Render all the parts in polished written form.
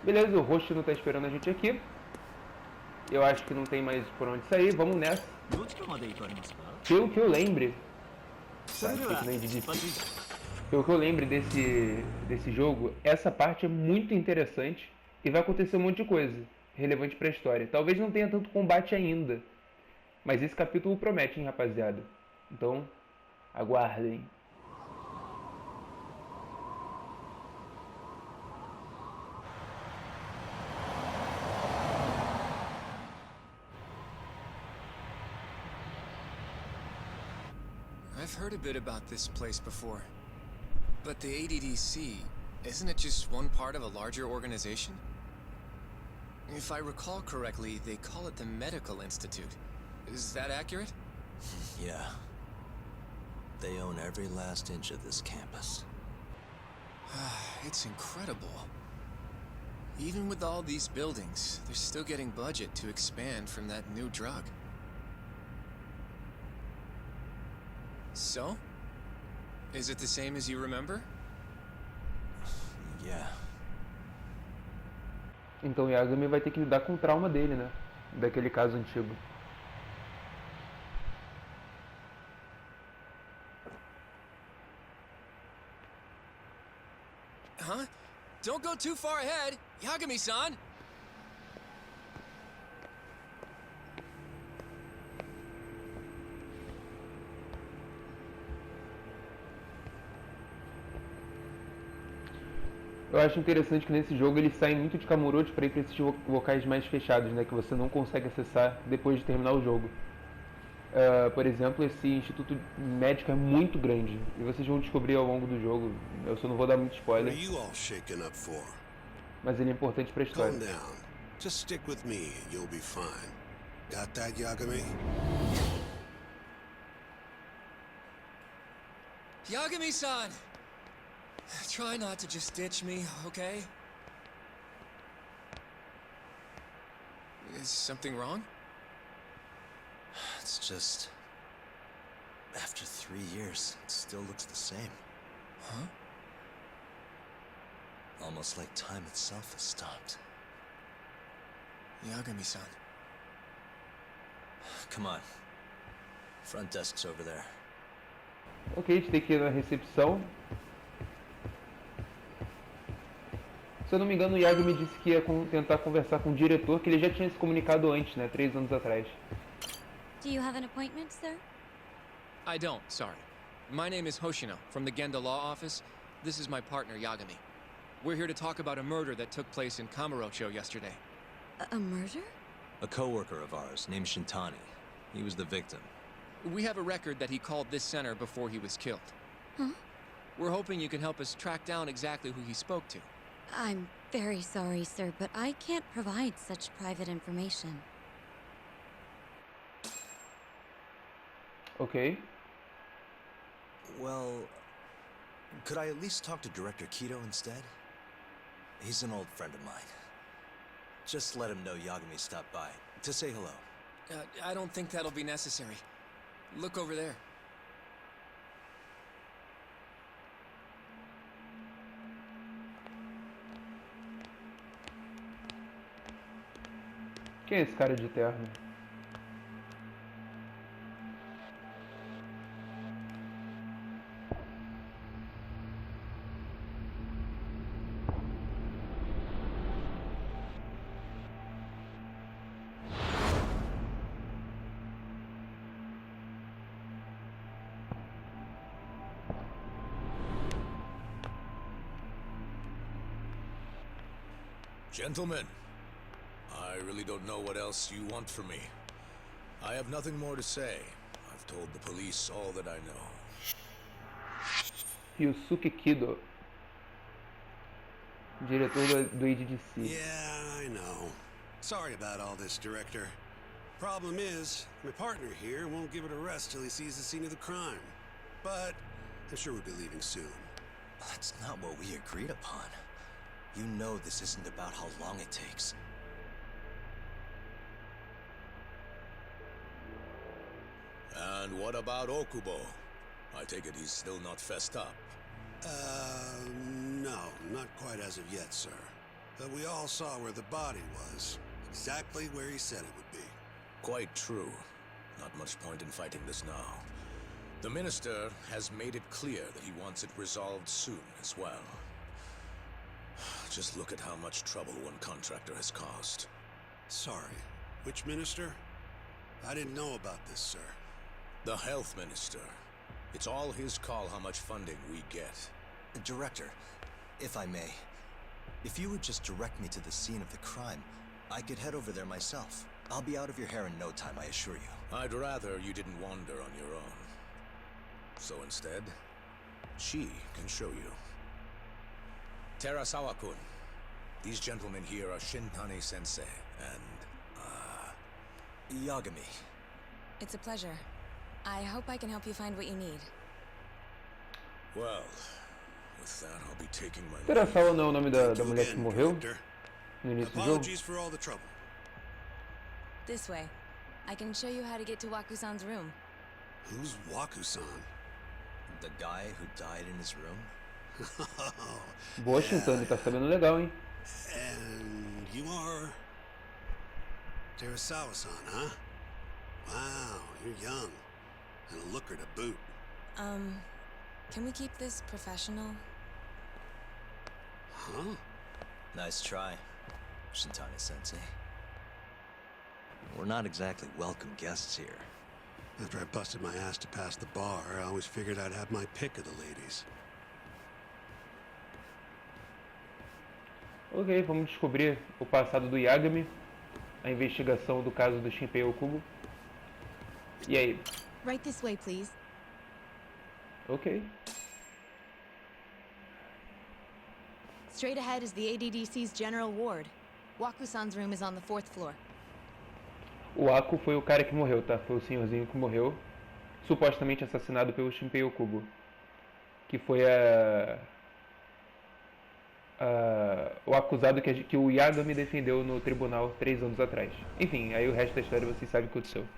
Beleza, o Hoshino tá esperando a gente aqui. Eu acho que não tem mais por onde sair, vamos nessa. どちらまで行かれますか? Pelo que eu lembre... それで Tá, は fica de 出発 Pelo que eu lembre desse jogo, essa parte é muito interessante e vai acontecer um monte de coisa relevante para a história. Talvez não tenha tanto combate ainda, mas esse capítulo promete, hein, rapaziada. Então, aguardem. I've heard a bit about this place before. But the ADDC, isn't it just one part of a larger organization? If I recall correctly, they call it the Medical Institute. Is that accurate? Yeah. They own every last inch of this campus. It's incredible. Even with all these buildings, they're still getting budget to expand from that new drug. So? Is it the same as you remember? Yeah. Então o Yagami vai ter que lidar com o trauma dele, né? Daquele caso antigo. Huh? Don't go too far ahead, Yagami-san! Eu acho interessante que nesse jogo eles saem muito de Kamurocho para ir para esses locais mais fechados, né? Que você não consegue acessar depois de terminar o jogo. Por exemplo, esse instituto médico é muito grande e vocês vão descobrir ao longo do jogo. Eu só não vou dar muito spoiler, mas ele é importante para a história. Calm down. Just stick with me and you'll be fine. Got that, Yagami? Yagami-san! Try not to just ditch me, okay? Is something wrong? It's just... After 3 years, it still looks the same. Huh? Almost like time itself has stopped. Yagami-san. Come on. Front desk's over there. Ok, a gente tem que ir na recepção. Se eu não me engano, o Yagami disse que ia tentar conversar com o diretor, que ele já tinha se comunicado antes, né? 3 anos atrás. Do you have an appointment, sir? I don't, sorry. My name is Hoshino, from the Genda Law Office. This is my partner, Yagami. We're here to talk about a murder that took place in Kamurocho yesterday. A murder? A coworker of ours named Shintani. He was the victim. We have a record that he called this center before he was killed. Huh? We're hoping you can help us track down exactly who he spoke to. I'm very sorry, sir, but I can't provide such private information. Ok. Well, could I at least talk to Director Kido instead? He's an old friend of mine. Just let him know Yagami stopped by, to say hello. I don't think that'll be necessary. Look over there. Quem é esse cara de terno? Gentlemen, I really don't know what else you want from me. I have nothing more to say. I've told the police all that I know. Ryusuke Kido, diretor do ADDC. Yeah, I know. Sorry about all this, Director. Problem is, my partner here won't give it a rest till he sees the scene of the crime. But I'm sure we'll be leaving soon. That's not what we agreed upon. You know this isn't about how long it takes. And what about Okubo? I take it he's still not fessed up. No, not quite as of yet, sir. But we all saw where the body was. Exactly where he said it would be. Quite true. Not much point in fighting this now. The Minister has made it clear that he wants it resolved soon as well. Just look at how much trouble one contractor has caused. Sorry. Which minister? I didn't know about this, sir. The Health Minister. It's all his call how much funding we get. Director, if I may, if you would just direct me to the scene of the crime, I could head over there myself. I'll be out of your hair in no time, I assure you. I'd rather you didn't wander on your own. So instead, she can show you. Terasawa-kun. These gentlemen here are Shintani-sensei and, Yagami. It's a pleasure. I hope I can help you find what you need. well, with that I'll be taking my leave. Terasawa não é o nome da Thank you mulher que again, morreu Director. no início do jogo? Apologies for all the trouble. This way. I can show you how to get to Waku-san's room. Who's Waku-san? The guy who died in his room? Boa, Shintani, tá sabendo legal, hein? And you are Terasawa-san, huh? Wow, you're young. And a looker to boot. Can we keep this professional? Huh? Nice try, Shintani-sensei. We're not exactly welcome guests here. After I busted my ass to pass the bar, I always figured I'd have my pick of the ladies. Ok, vamos descobrir o passado do Yagami, a investigação do caso do Shinpei Okubo. E aí? Right this way, please. Ok. Straight ahead is the ADDC's general ward. Waku-san's room is on the 4th floor. O Aku foi o cara que morreu, tá? Foi o senhorzinho que morreu, supostamente assassinado pelo Shinpei Okubo, que foi o acusado que o Yagami defendeu no tribunal 3 anos atrás. Enfim, aí o resto da história vocês sabem o que aconteceu.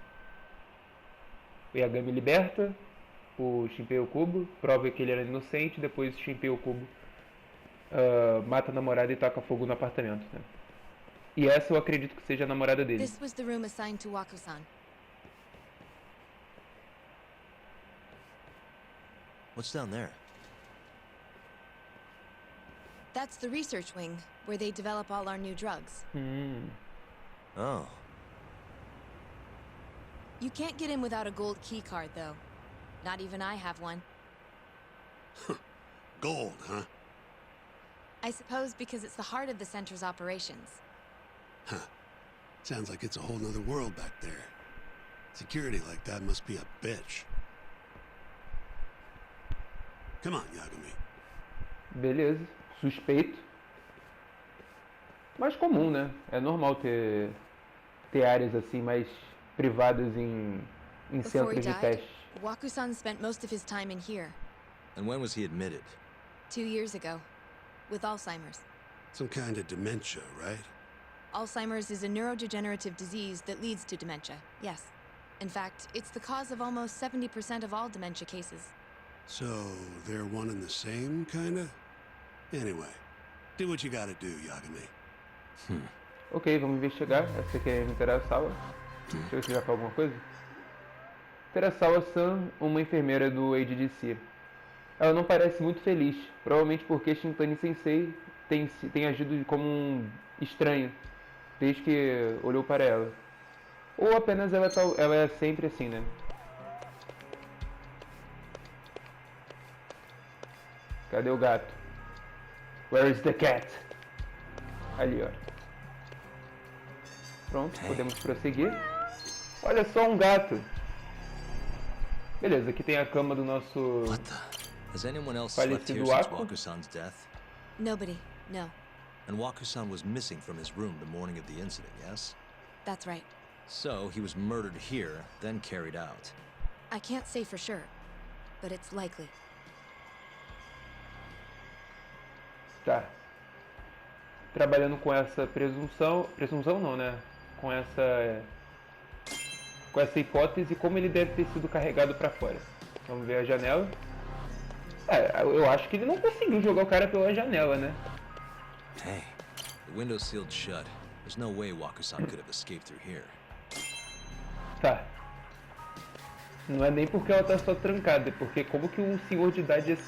O Yagami liberta o Shinpei Okubo, prova que ele era inocente, depois o Shinpei Okubo mata a namorada e taca fogo no apartamento, né? E essa eu acredito que seja a namorada dele. This was the room assigned to Waku-san. What's down there? That's the research wing, where they develop all our new drugs. Oh. You can't get in without a gold key card, though. Not even I have one. Gold, huh? I suppose because it's the heart of the center's operations. Huh. Sounds like it's a whole nother world back there. Security like that must be a bitch. Come on, Yagami. Beleza, suspeito. Mas comum, né? É normal ter áreas assim mais privadas em Before he centros de died, teste. Waku-san spent most of his time in here. And when was he admitted? 2 years ago. With Alzheimer's. Some kind of dementia, right? Alzheimer's is a neurodegenerative disease that leads to dementia, yes. In fact, it's the cause of almost 70% of all dementia cases. So, they're one and the same, kinda? Anyway, do what you gotta do, Yagami. Ok, vamos investigar. Essa aqui é a Terasawa. Deixa eu ver se já fala alguma coisa. Terasawa-san, uma enfermeira do ADDC. Ela não parece muito feliz, provavelmente porque Shintani-sensei tem agido como um estranho desde que olhou para ela. Ou apenas ela é sempre assim, né? Cadê o gato? Where is the cat? Ali, ó. Pronto, podemos prosseguir. Olha só, um gato. Beleza, aqui tem a cama do nosso What the? Has anyone else slept here falecido since Aku. Waku-san's death? Nobody, no. And Waku-san was missing from his room the morning of the incident, yes? That's right. So he was murdered here, then carried out. I can't say for sure, but it's likely. Tá. Trabalhando com essa presunção não, né? Com essa hipótese, como ele deve ter sido carregado para fora. Vamos ver a janela. Eu acho que ele não conseguiu jogar o cara pela janela, né? Hey, The window's sealed shut. There's no way Waku-san could have escaped through here. Tá. Não é nem porque ela tá só trancada, é porque como que um senhor de idade ia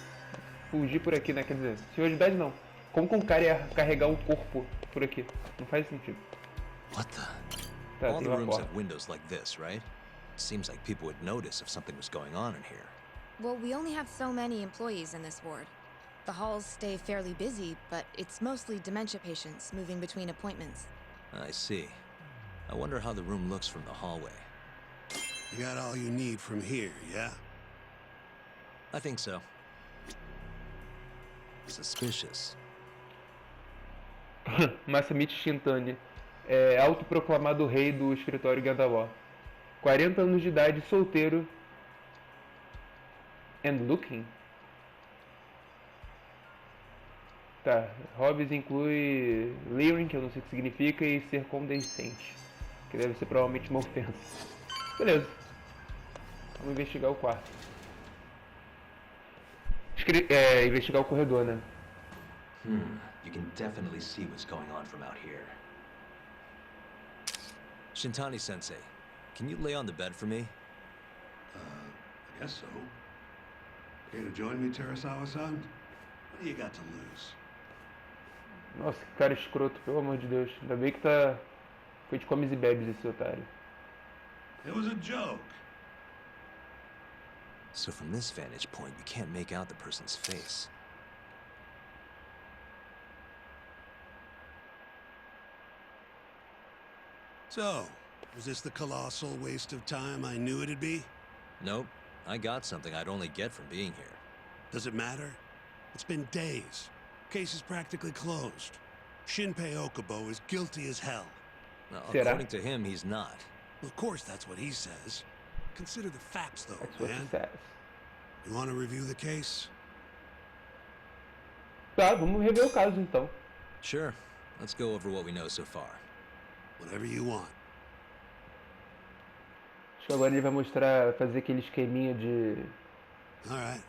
fugir por aqui, né? Quer dizer, senhor de idade não. Como que um cara ia carregar um corpo por aqui? Não faz sentido. What the? Tá, All tem the uma rooms porta. have windows like this, right? Seems like people would notice if something was going on in here. Well, we only have so many employees in this ward. The halls stay fairly busy, but it's mostly dementia patients moving between appointments. I see. I wonder how the room looks from the hallway. You got all you need from here, yeah? I think so. Suspicious. Masamichi Shintani é autoproclamado rei do escritório Gandalor. 40 anos de idade, solteiro. And looking? Tá, hobbies inclui leering, que eu não sei o que significa, e ser condescendente, que deve ser provavelmente uma ofensa. Beleza. Vamos investigar o quarto. Investigar o corredor, né? You can definitely see what's going on from out here. Shintani-sensei, can you lay on the bed for me? I guess so. Care to join me, Terasawa-san? What do you got to lose? Nossa, que cara escroto, pelo amor de Deus. Ainda bem que tá... Foi de comes e bebes esse otário. It was a joke. So from this vantage point, you can't make out the person's face. So, was this the colossal waste of time I knew it'd be? Nope. I got something I'd only get from being here. Does it matter? It's been days. Case is practically closed. Shinpei Okubo is guilty as hell. Well, Será? according to him, he's not. Well, of course, that's what he says. Consider the facts, though, That's what he man. says. You want to review the case? Tá, vamos rever o caso então. Sure. Let's go over what we know so far. Whatever you want. Acho que agora ele vai mostrar, fazer aquele esqueminha de... All right,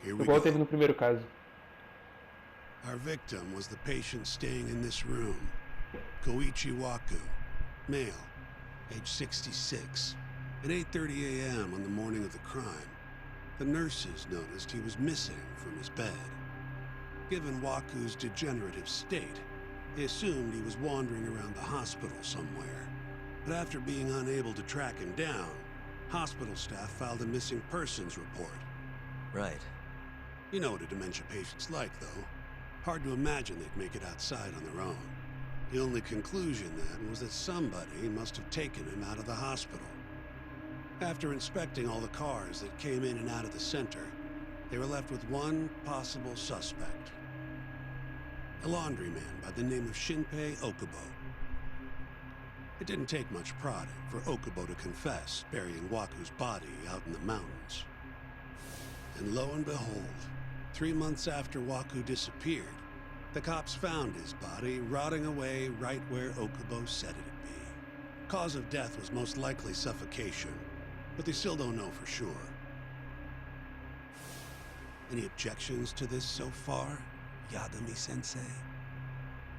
here we Igual go. teve no primeiro caso. Our victim was the patient staying in this room, Koichi Waku, male, age 66. At 8:30 a.m. on the morning of the crime, the nurses noticed he was missing from his bed. Given Waku's degenerative state, they assumed he was wandering around the hospital somewhere. But after being unable to track him down, hospital staff filed a missing persons report. Right. You know what a dementia patient's like, though. Hard to imagine they'd make it outside on their own. The only conclusion then was that somebody must have taken him out of the hospital. After inspecting all the cars that came in and out of the center, they were left with one possible suspect. A laundryman by the name of Shinpei Okubo. It didn't take much prodding for Okubo to confess burying Waku's body out in the mountains. And lo and behold, 3 months after Waku disappeared, the cops found his body rotting away right where Okubo said it'd be. Cause of death was most likely suffocation, but they still don't know for sure. Any objections to this so far, Yagami-sensei?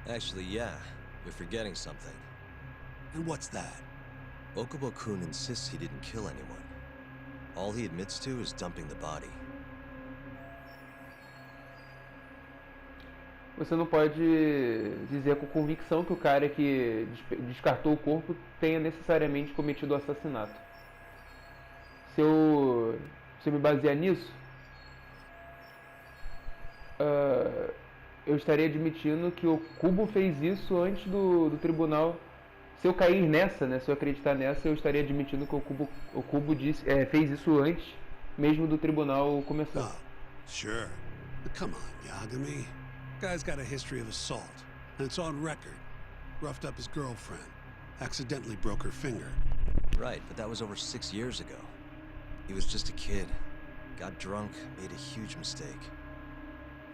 Actually, yeah. You're forgetting something. And what's that? Okubo-kun insists he didn't kill anyone. All he admits to is dumping the body. Você não pode dizer com convicção que o cara que descartou o corpo tenha necessariamente cometido o assassinato. Se eu me basear nisso, eu estaria admitindo que o Kubo fez isso antes do tribunal. Se eu cair nessa, né, se eu acreditar nessa, eu estaria admitindo que o Kubo fez isso antes mesmo do tribunal começar. Oh, sure. But come on, Yagami. Guy's got a history of assault, and it's on record. Roughed up his girlfriend. Accidentally broke her finger. Right, but that was over 6 years ago. He was just a kid. Got drunk, made a huge mistake.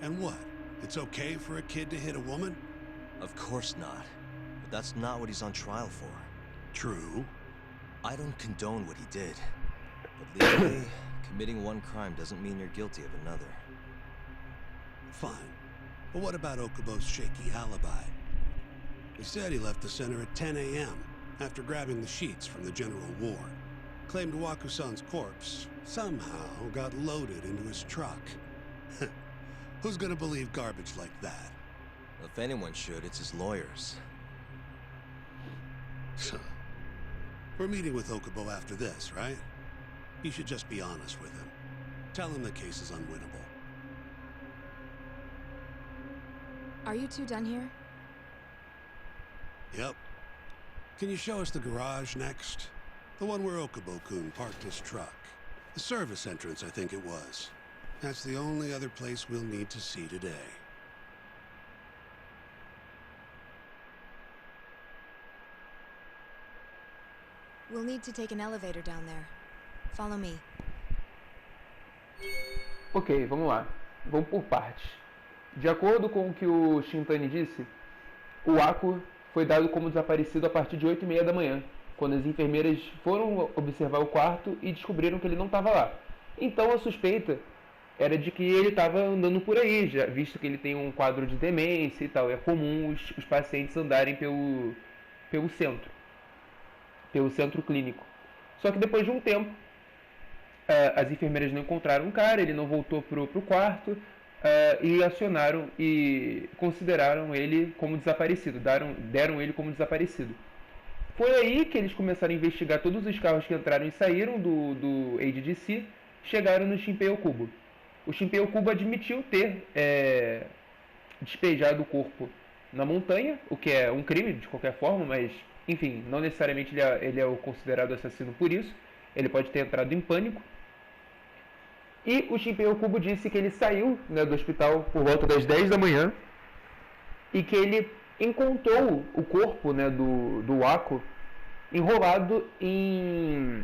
And what? It's okay for a kid to hit a woman? Of course not. But that's not what he's on trial for. True. I don't condone what he did. But legally, committing one crime doesn't mean you're guilty of another. Fine. But what about Okubo's shaky alibi? He said he left the center at 10 a.m. after grabbing the sheets from the general ward. Claimed Waku-san's corpse somehow got loaded into his truck. Who's gonna believe garbage like that? If anyone should, it's his lawyers. We're meeting with Okubo after this, right? You should just be honest with him. Tell him the case is unwinnable. Are you two done here? Yep. Can you show us the garage next? The one where Okubo-kun parked his truck. The service entrance, I think it was. That's the only other place we'll need to see today. We'll need to take an elevator down there. Follow me. Ok, vamos lá. Vamos por partes. De acordo com o que o Shintani disse, o Aku foi dado como desaparecido a partir de 8h30 da manhã, quando as enfermeiras foram observar o quarto e descobriram que ele não estava lá. Então a suspeita era de que ele estava andando por aí, já visto que ele tem um quadro de demência e tal. É comum os pacientes andarem pelo centro clínico. Só que depois de um tempo, as enfermeiras não encontraram o cara, ele não voltou pro quarto, e acionaram e consideraram ele como desaparecido, deram ele como desaparecido. Foi aí que eles começaram a investigar todos os carros que entraram e saíram do ADDC, chegaram no Shinpei Okubo. O Shinpei Okubo admitiu ter despejado o corpo na montanha, o que é um crime de qualquer forma, mas enfim, não necessariamente ele é o considerado assassino por isso. Ele pode ter entrado em pânico. E o Shinpei Okubo disse que ele saiu, né, do hospital por volta das 10 da manhã e que ele encontrou o corpo, né, do Aku enrolado em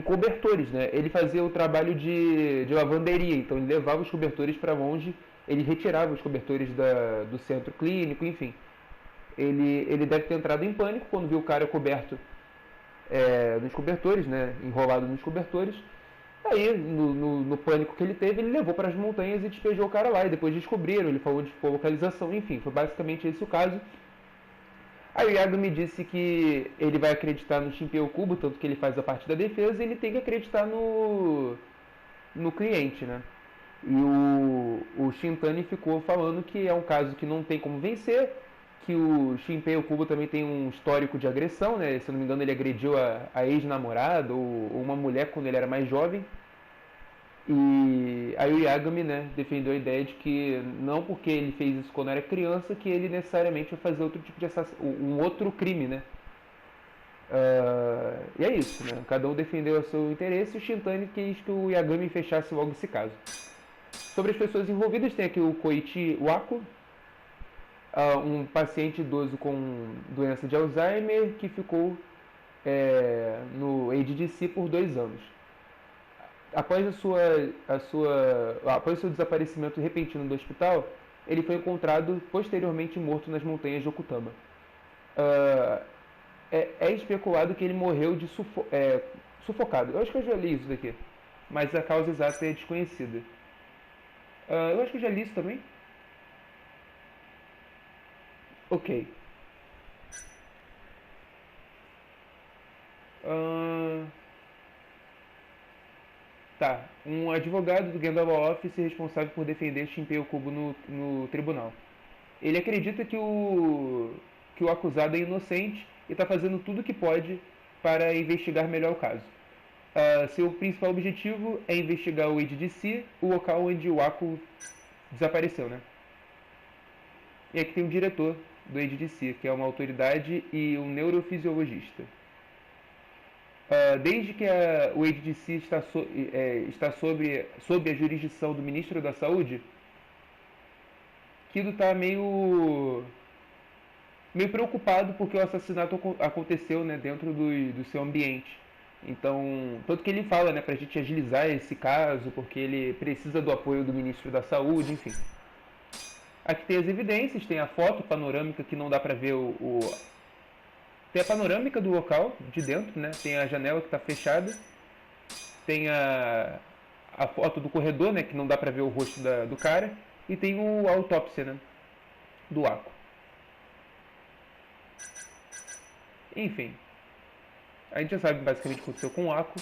cobertores, né? Ele fazia o trabalho de lavanderia, então ele levava os cobertores para longe, ele retirava os cobertores do centro clínico, enfim. Ele deve ter entrado em pânico quando viu o cara coberto nos cobertores, né, enrolado nos cobertores. Aí, no pânico que ele teve, ele levou para as montanhas e despejou o cara lá. E depois descobriram, ele falou de localização, enfim, foi basicamente esse o caso. Aí o Yagami disse que ele vai acreditar no Shinpei Okubo, tanto que ele faz a parte da defesa, e ele tem que acreditar no cliente, né? E o Shintani ficou falando que é um caso que não tem como vencer, que o Shinpei Okubo também tem um histórico de agressão, né? Se eu não me engano, ele agrediu a ex-namorada ou uma mulher quando ele era mais jovem. E aí o Yagami, né, defendeu a ideia de que não porque ele fez isso quando era criança que ele necessariamente vai fazer outro tipo de um outro crime, né? E é isso, né? Cada um defendeu o seu interesse e o Shintani quis que o Yagami fechasse logo esse caso. Sobre as pessoas envolvidas, tem aqui o Koichi Waku, um paciente idoso com doença de Alzheimer que ficou no ADDC por 2 anos. Após após o seu desaparecimento repentino do hospital, ele foi encontrado posteriormente morto nas montanhas de Okutama. É especulado que ele morreu de sufocado. Eu acho que eu já li isso daqui, mas a causa exata é desconhecida. Eu acho que eu já li isso também. Ok. Tá. Um advogado do Gendawa Office responsável por defender Shinpei Okubo no tribunal. Ele acredita que o acusado é inocente e está fazendo tudo o que pode para investigar melhor o caso. Seu principal objetivo é investigar o ADDC, o local onde o Aku desapareceu, né? E aqui tem o diretor do ADDC, que é uma autoridade e um neurofisiologista. Desde que o ADDC está sob a jurisdição do Ministro da Saúde, Kido está meio preocupado porque o assassinato aconteceu, né, dentro do seu ambiente. Então, tanto que ele fala, né, para a gente agilizar esse caso, porque ele precisa do apoio do Ministro da Saúde, enfim. Aqui tem as evidências, tem a foto panorâmica que não dá pra ver Tem a panorâmica do local, de dentro, né? Tem a janela que está fechada. Tem a foto do corredor, né? Que não dá pra ver o rosto do cara. E tem a autópsia, né? Do Aku. Enfim, a gente já sabe basicamente o que aconteceu com o Ako.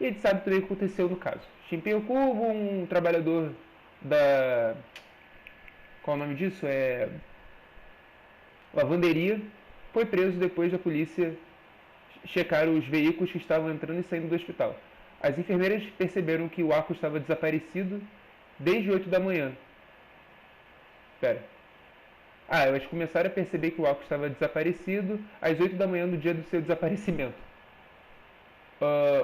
E a gente sabe também o que aconteceu no caso. Chimpei o Cubo, um trabalhador da... Qual é o nome disso? Lavanderia. Foi preso depois da polícia checar os veículos que estavam entrando e saindo do hospital. As enfermeiras perceberam que o Ako estava desaparecido desde 8 da manhã. Espera. Elas começaram a perceber que o Ako estava desaparecido às 8 da manhã do dia do seu desaparecimento.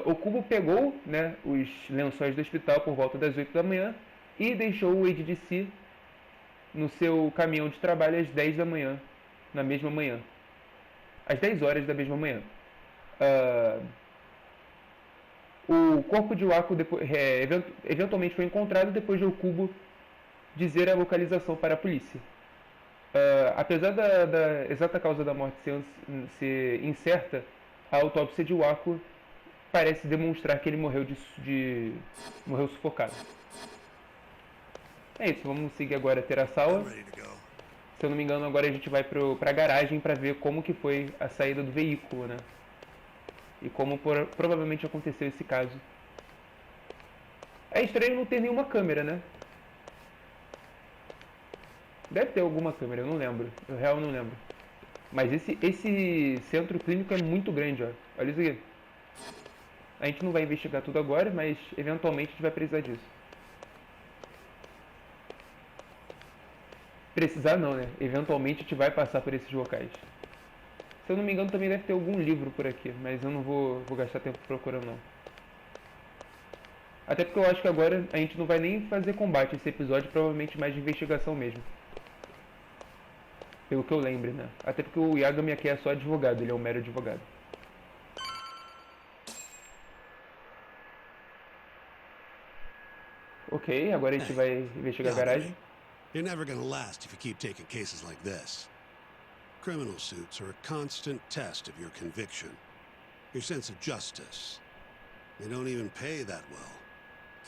O Cubo pegou, né, os lençóis do hospital por volta das 8 da manhã e deixou o ADDC no seu caminhão de trabalho às 10 da manhã, na mesma manhã. Às 10 horas da mesma manhã. O corpo de Wako eventualmente foi encontrado depois de o Cubo dizer a localização para a polícia. Apesar da exata causa da morte ser incerta, a autópsia de Wako parece demonstrar que ele morreu morreu sufocado. É isso, vamos seguir agora a Terasawa. Se eu não me engano, agora a gente vai para a garagem para ver como que foi a saída do veículo, né? E como provavelmente aconteceu esse caso. É estranho não ter nenhuma câmera, né? Deve ter alguma câmera, eu não lembro. Eu real não lembro. Mas esse centro clínico é muito grande, ó. Olha isso aqui. A gente não vai investigar tudo agora, mas eventualmente a gente vai precisar disso. Precisar não, né? Eventualmente a gente vai passar por esses locais. Se eu não me engano também deve ter algum livro por aqui, mas eu não vou gastar tempo procurando não. Até porque eu acho que agora a gente não vai nem fazer combate esse episódio, provavelmente mais de investigação mesmo. Pelo que eu lembro, né? Até porque o Yagami aqui é só advogado, ele é um mero advogado. Ok, agora a gente vai investigar a garagem. You're never gonna last if you keep taking cases like this. Criminal suits are a constant test of your conviction, your sense of justice. They don't even pay that well.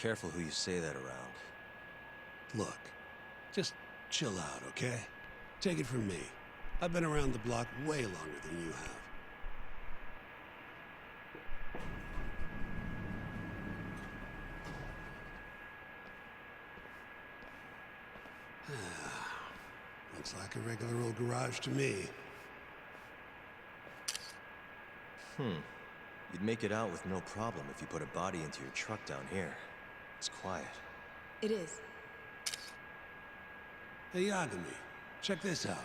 Careful who you say that around. Look, just chill out, okay? Take it from me. I've been around the block way longer than you have. Looks like a regular old garage to me. You'd make it out with no problem if you put a body into your truck down here. It's quiet. It is. Hey, Yagami, check this out.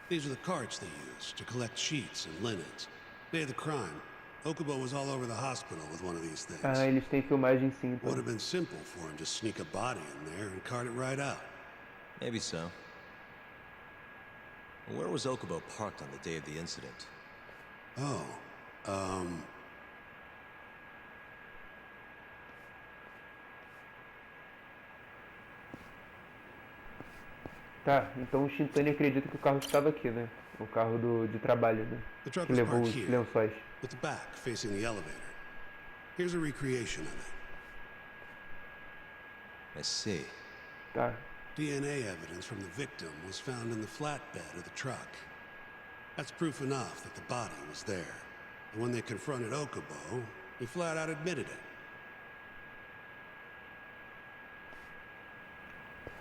These are the carts they used to collect sheets and linens. Day of the crime, Okubo was all over the hospital with one of these things. Eles têm filmagem sim, então. Would have been simple for him to sneak a body in there and cart it right out. Maybe so. Where was Okubo parked on the day of the incident? Tá, então o Shintani acredita que o carro estava aqui, né? O carro de trabalho, né? Que levou os lençóis. With the back facing the elevator. Here's a recreation of it. I see. Tá. DNA evidence from the victim was found in the flatbed of the truck. That's proof enough that the body was there. And when they confronted Okubo, he flat out admitted it.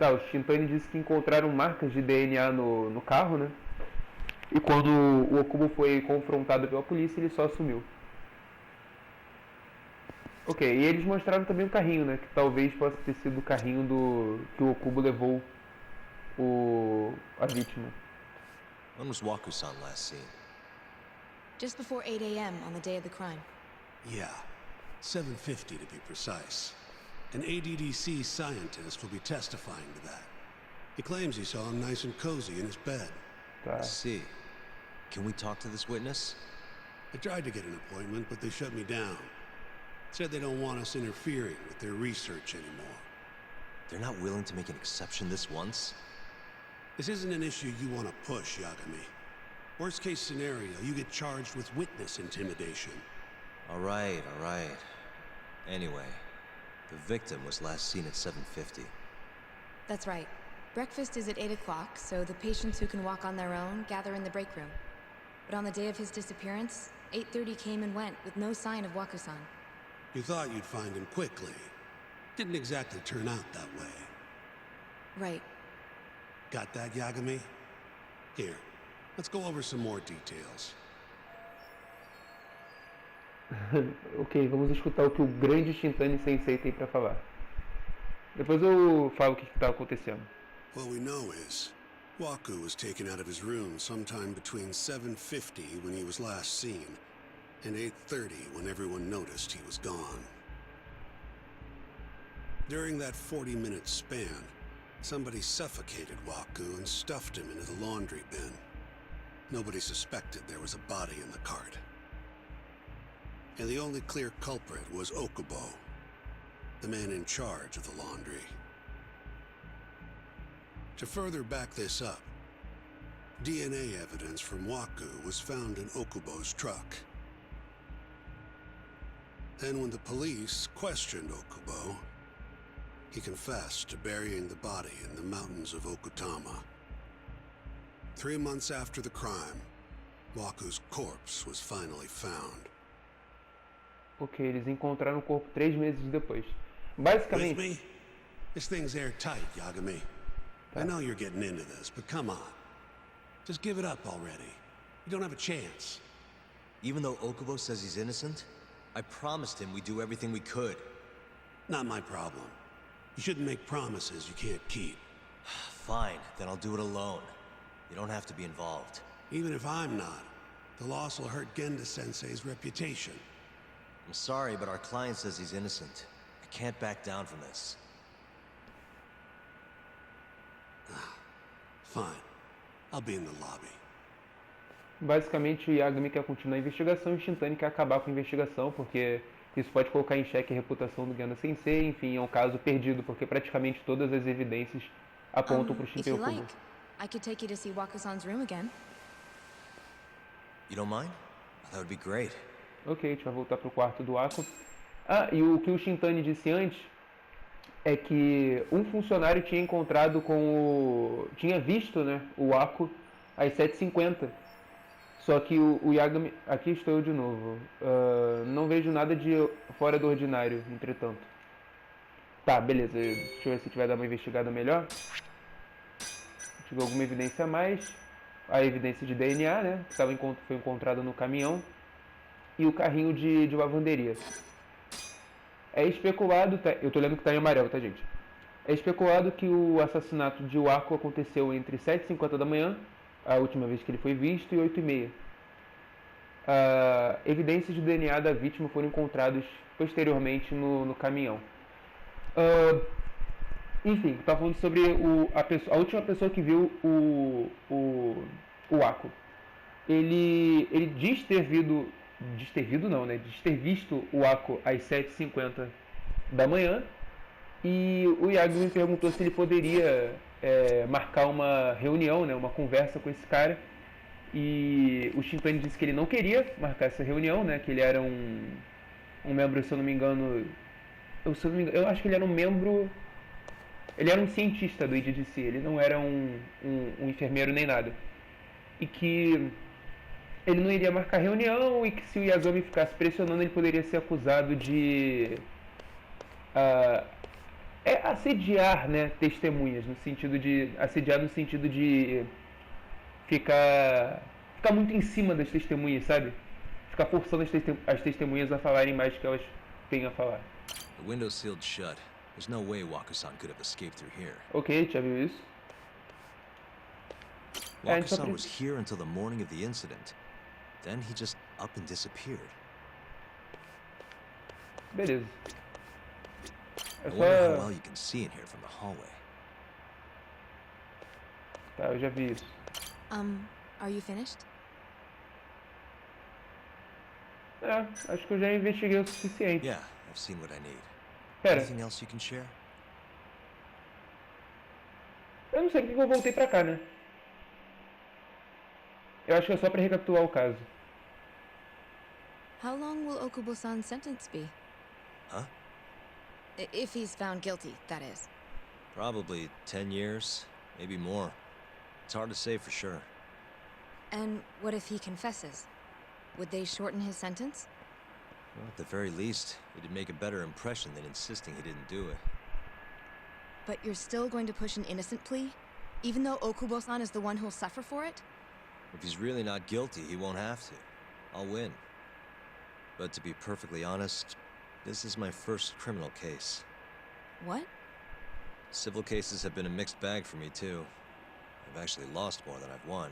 Tá, o Shintani disse que encontraram marcas de DNA no carro, né? E quando o Okubo foi confrontado pela polícia, ele só assumiu. Ok, e eles mostraram também o carrinho, né? Que talvez possa ter sido o carrinho que o Okubo levou a vítima. When was Waku-san last seen? Just before 8 a.m. on the day of the crime. Yeah, 7:50 to be precise. An ADDC scientist will be testifying to that. He claims he saw him nice and cozy in his bed. Tá. I see. Can we talk to this witness? I tried to get an appointment, but they shut me down. Said they don't want us interfering with their research anymore. They're not willing to make an exception this once? This isn't an issue you want to push, Yagami. Worst case scenario, you get charged with witness intimidation. All right. Anyway, the victim was last seen at 7:50. That's right. Breakfast is at 8 o'clock, so the patients who can walk on their own gather in the break room. But on the day of his disappearance, 8:30 came and went with no sign of Waku-san. You thought you'd find him quickly. Didn't exactly turn out that way. Right. Got that, Yagami? Here, let's go over some more details. Ok, vamos escutar o que o grande Shintani Sensei tem pra falar. Depois eu falo o que tá acontecendo. What we know is, Waku was taken out of his room sometime between 7:50 when he was last seen, and 8:30 when everyone noticed he was gone. During that 40-minute span, somebody suffocated Waku and stuffed him into the laundry bin. Nobody suspected there was a body in the cart. And the only clear culprit was Okubo, the man in charge of the laundry. To further back this up, DNA evidence from Waku was found in Okubo's truck. Then when the police questioned Okubo, he confessed to burying the body in the mountains of Okutama. 3 months after the crime, Waku's corpse was finally found. Ok, eles encontraram o corpo 3 meses depois. With Basicamente, me? This thing's airtight, Yagami. I know you're getting into this, but come on. Just give it up already. You don't have a chance. Even though Okubo says he's innocent, I promised him we'd do everything we could. Not my problem. You shouldn't make promises you can't keep. Fine, then I'll do it alone. You don't have to be involved. Even if I'm not, the loss will hurt Genda-sensei's reputation. I'm sorry, but our client says he's innocent. I can't back down from this. Fine. I'll be in the lobby. basicamente o Yagami quer continuar a investigação e o Shintani quer acabar com a investigação, porque isso pode colocar em xeque a reputação do Genda Sensei. Enfim, é um caso perdido, porque praticamente todas as evidências apontam para o If Shinpei you Okubo. like, I could take you to see Waku-san's room again. You don't mind? That would be great. Ok, a gente vai voltar pro quarto do Ako. Ah, e o que o Shintani disse antes é que um funcionário tinha encontrado com o... tinha visto, né, o Ako às 7h50. Só que o Yagami... Aqui estou eu de novo. Não vejo nada de fora do ordinário, entretanto. Tá, beleza. Deixa eu ver se tiver dar uma investigada melhor. Se tiver alguma evidência a mais. A evidência de DNA, né, que foi encontrada no caminhão. E o carrinho de lavanderia. É especulado, eu tô lendo que tá em amarelo, tá, gente? É especulado que o assassinato de Wako aconteceu entre 7h50 da manhã, a última vez que ele foi visto, e 8h30. Evidências de DNA da vítima foram encontradas posteriormente no caminhão. Enfim, tá falando sobre a última pessoa que viu o Wako. Ele diz ter visto o Ako às 7h50 da manhã, e o Yagami me perguntou se ele poderia marcar uma reunião, né, uma conversa com esse cara, e o Shintani disse que ele não queria marcar essa reunião, né, que ele era um membro, se eu não me engano, eu acho que ele era um membro, ele era um cientista do IDDC, ele não era um enfermeiro nem nada, e que ele não iria marcar reunião, e que se o Yagami ficasse pressionando, ele poderia ser acusado de assediar, né, testemunhas, assediar no sentido de ficar muito em cima das testemunhas, sabe? Ficar forçando as testemunhas a falarem mais do que elas têm a falar. The window's sealed shut. There's no way Waku-san could have escaped through here. Ok, já viu isso? Waku-san was here until the morning of the incident. Then he just up and disappeared. Beleza. I wonder how well you can see in here from the hallway. Tá, eu já vi isso. Are you finished? Acho que eu já investiguei o suficiente. Yeah, I've seen what I need. Pera, Anything else you can share? eu não sei porque eu voltei pra cá, né? Eu acho que é só pra recapitular o caso. How long will Okubo-san's sentence be? Huh? If he's found guilty, that is. Probably 10 years, maybe more. It's hard to say for sure. And what if he confesses? Would they shorten his sentence? Well, at the very least, it'd make a better impression than insisting he didn't do it. But you're still going to push an innocent plea? Even though Okubo-san is the one who'll suffer for it? If he's really not guilty, he won't have to. I'll win. But to be perfectly honest, this is my first criminal case. What? Civil cases have been a mixed bag for me, too. I've actually lost more than I've won.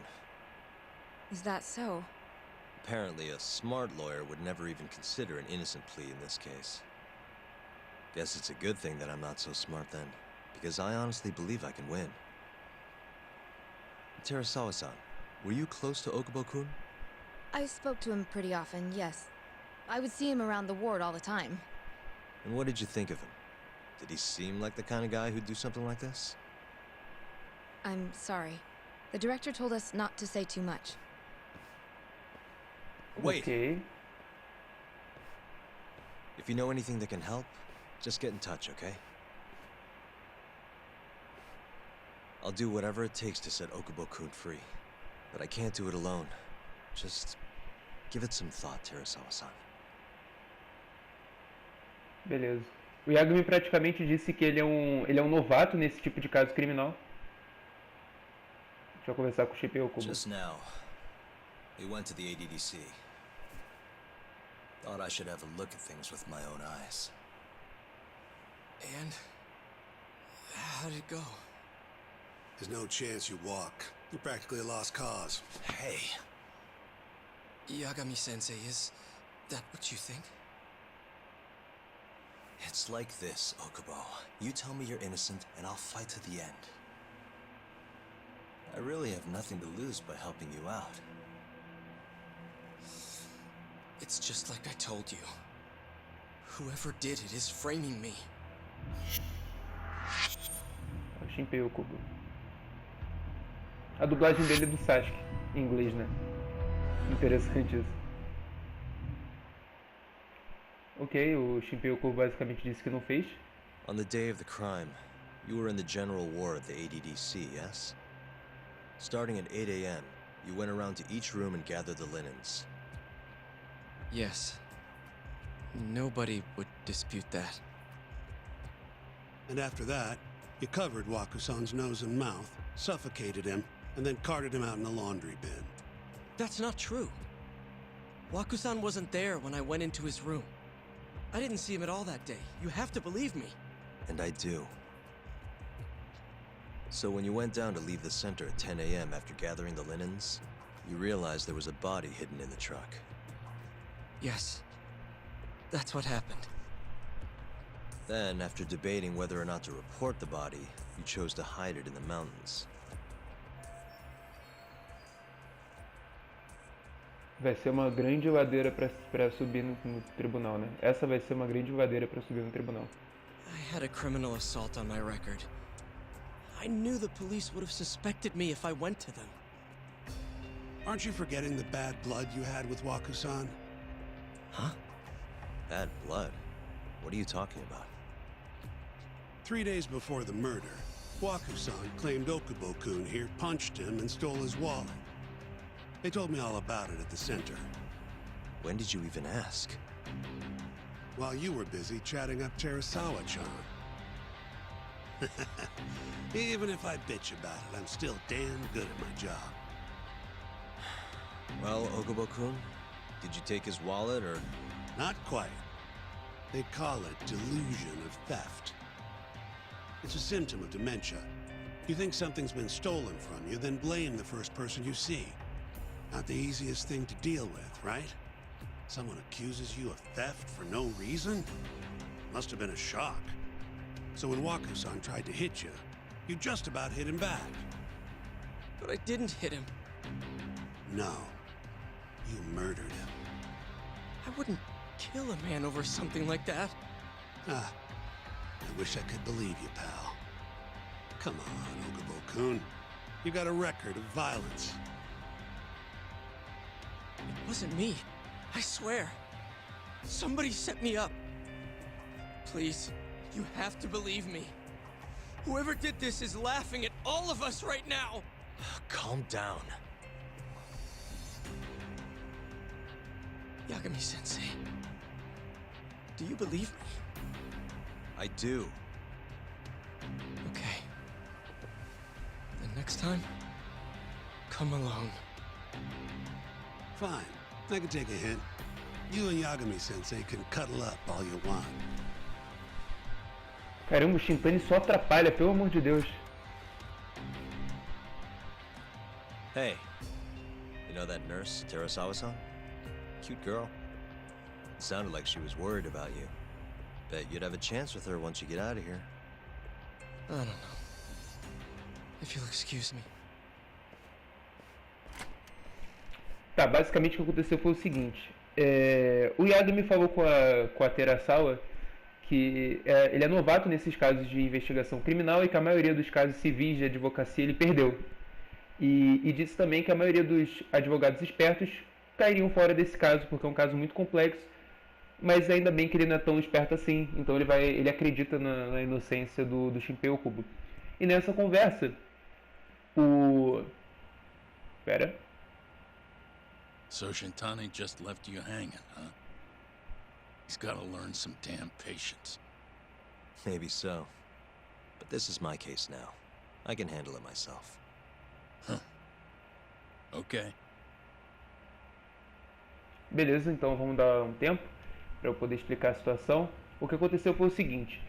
Is that so? Apparently, a smart lawyer would never even consider an innocent plea in this case. Guess it's a good thing that I'm not so smart then, because I honestly believe I can win. Terasawa-san, were you close to Okubo-kun? I spoke to him pretty often, yes. I would see him around the ward all the time. And what did you think of him? Did he seem like the kind of guy who'd do something like this? I'm sorry. The director told us not to say too much. Wait! Ok. If you know anything that can help, just get in touch, okay? I'll do whatever it takes to set Okubo-kun free. But I can't do it alone. Just give it some thought, Terasawa-san. Beleza. O Yagami praticamente disse que ele é um novato nesse tipo de caso criminal. Deixa eu conversar com o Shippei Okubo. Just now, we went to the ADDC. Thought I should have a look at things with my own eyes. And how'd it go? There's no chance you walk. You're practically a lost cause. Hey, Yagami-sensei, is that what you think? it's like this, Okubo. You tell me you're innocent, and I'll fight to the end. I really have nothing to lose by helping you out. It's just like I told you. Whoever did it is framing me. É o Shinpei Okubo. A dublagem dele é do Sasuke, em inglês, né? Interessante isso. Ok, o Shinpei Okubo basicamente disse que não fez. On the day of the crime, you were in the general ward of the ADDC, yes? Starting at 8 a.m., you went around to each room and gathered the linens. Yes. Nobody would dispute that. And after that, you covered Waku-san's nose and mouth, suffocated him, and then carted him out in a laundry bin. That's not true. Waku-san wasn't there when I went into his room. I didn't see him at all that day. You have to believe me. And I do. So when you went down to leave the center at 10 a.m. after gathering the linens, you realized there was a body hidden in the truck. Yes. That's what happened. Then, after debating whether or not to report the body, you chose to hide it in the mountains. Vai ser uma grande ladeira pra subir no tribunal, né? Essa vai ser uma grande ladeira pra subir no tribunal. I had a criminal assault on my record. I knew the police would have suspected me if I went to them. Aren't you forgetting the bad blood you had with Waku-san? Huh? Bad blood? What are you talking about? 3 days before the murder, Waku-san claimed Okubo-kun here punched him and stole his wallet. They told me all about it at the center. When did you even ask? While you were busy chatting up Terasawa-chan. Even if I bitch about it, I'm still damn good at my job. Well, Okubo-kun, did you take his wallet, or...? Not quite. They call it delusion of theft. It's a symptom of dementia. You think something's been stolen from you, then blame the first person you see. Not the easiest thing to deal with, right? Someone accuses you of theft for no reason? Must have been a shock. So when Waku-san tried to hit you, you just about hit him back. But I didn't hit him. No. You murdered him. I wouldn't kill a man over something like that. Ah, I wish I could believe you, pal. Come on, Okubo-kun. You got a record of violence. It wasn't me. I swear. Somebody set me up. Please, you have to believe me. Whoever did this is laughing at all of us right now. Calm down. Yagami-sensei, do you believe me? I do. Okay. Then next time, come alone. Fine. I can take a hint. You and Yagami-sensei can cuddle up all you want. Caramba, o Shintani só atrapalha, pelo amor de Deus. Hey, you know that nurse, Terasawa-san? Cute girl. Sounded like she was worried about you. Bet you'd have a chance with her once you get out of here. I don't know. If you'll excuse me. Tá, basicamente o que aconteceu foi o seguinte. O Yagami falou com a Terasawa que ele é novato nesses casos de investigação criminal e que a maioria dos casos civis de advocacia ele perdeu. E disse também que a maioria dos advogados espertos cairiam fora desse caso, porque é um caso muito complexo, mas ainda bem que ele não é tão esperto assim, então ele acredita na inocência do Shinpei Okubo. E nessa conversa, Pera. So Shintani just left you hanging, huh? He's gotta learn some damn patience. Maybe so. But this is my case now. I can handle it myself. Huh. Okay. Beleza, então vamos dar um tempo para eu poder explicar a situação. O que aconteceu foi o seguinte.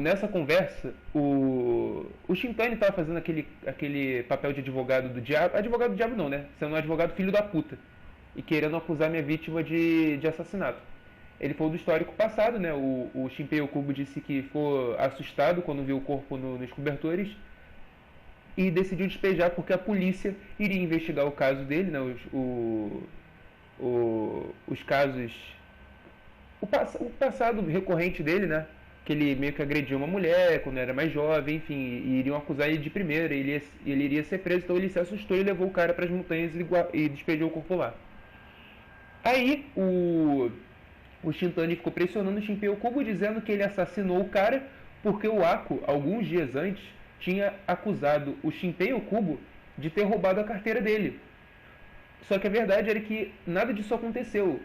Nessa conversa, o Shintani estava fazendo aquele papel de advogado do diabo. Advogado do diabo não, né? Sendo um advogado filho da puta. E querendo acusar minha vítima de assassinato. Ele falou do histórico passado, né? O Shinpei Okubo disse que ficou assustado quando viu o corpo nos cobertores. E decidiu despejar porque a polícia iria investigar o caso dele, né? Os casos... O passado recorrente dele, né? Que ele meio que agrediu uma mulher quando era mais jovem, enfim, e iriam acusar ele de primeira, ele iria ser preso, então ele se assustou e levou o cara para as montanhas e despejou o corpo lá. Aí o Shintani ficou pressionando o Shinpei Okubo dizendo que ele assassinou o cara porque o Ako, alguns dias antes, tinha acusado o Shinpei Okubo de ter roubado a carteira dele. Só que a verdade era que nada disso aconteceu.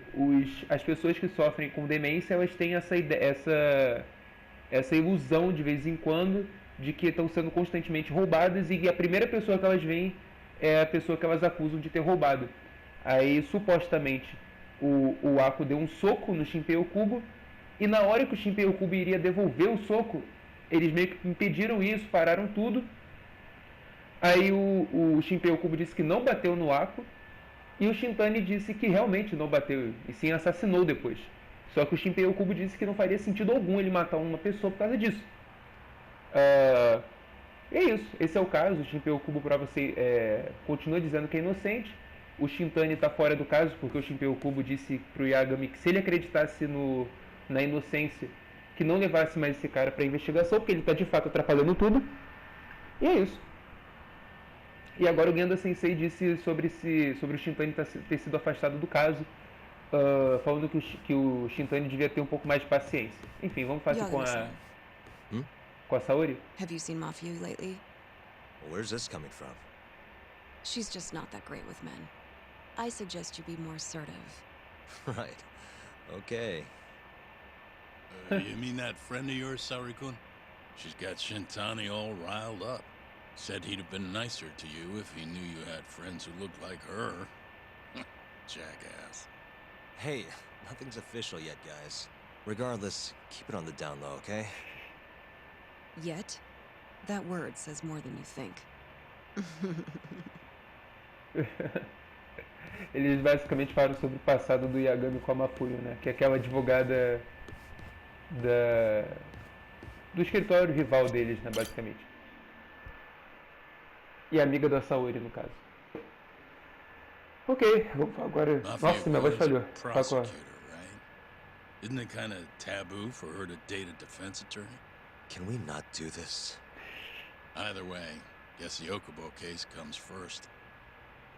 As pessoas que sofrem com demência, elas têm essa ilusão de vez em quando de que estão sendo constantemente roubadas e a primeira pessoa que elas veem é a pessoa que elas acusam de ter roubado. Aí, supostamente, o Ako deu um soco no Shinpei Okubo e na hora que o Shinpei Okubo iria devolver o soco, eles meio que impediram isso, pararam tudo. Aí o Shinpei Okubo disse que não bateu no Ako e o Shintani disse que realmente não bateu e sim assassinou depois. Só que o Shinpei Okubo disse que não faria sentido algum ele matar uma pessoa por causa disso. E é isso, esse é o caso. O Shinpei Okubo continua dizendo que é inocente. O Shintani está fora do caso porque o Shinpei Okubo disse pro Yagami que se ele acreditasse na inocência, que não levasse mais esse cara para investigação, porque ele está de fato atrapalhando tudo. E é isso. E agora o Genda Sensei disse sobre o Shintani ter sido afastado do caso, falando que o Shintani devia ter um pouco mais de paciência. Enfim, vamos fazer com a Saori. Have you seen Mafia lately? Where's this coming from? She's just not that great with men. I suggest you be more assertive. Right. Okay. You mean that friend of yours, Saori-kun? She's got Shintani all riled up. Said he'd have been nicer to you if he knew you had friends who looked like her. Jackass. Hey, nothing's official yet, guys. Regardless, keep it on the down low, okay? Yet? That word says more than you think. Eles basicamente falam sobre o passado do Yagami com a Mafuyo, né? Que é aquela advogada do escritório rival deles, né? Basicamente. E amiga da Saori, no caso. Ok, vamos agora. Nossa, minha voz falhou. Prosecutor, right? Isn't it kind of taboo for her to date a defense attorney? Can we not do this? Either way, guess the Okubo case comes first.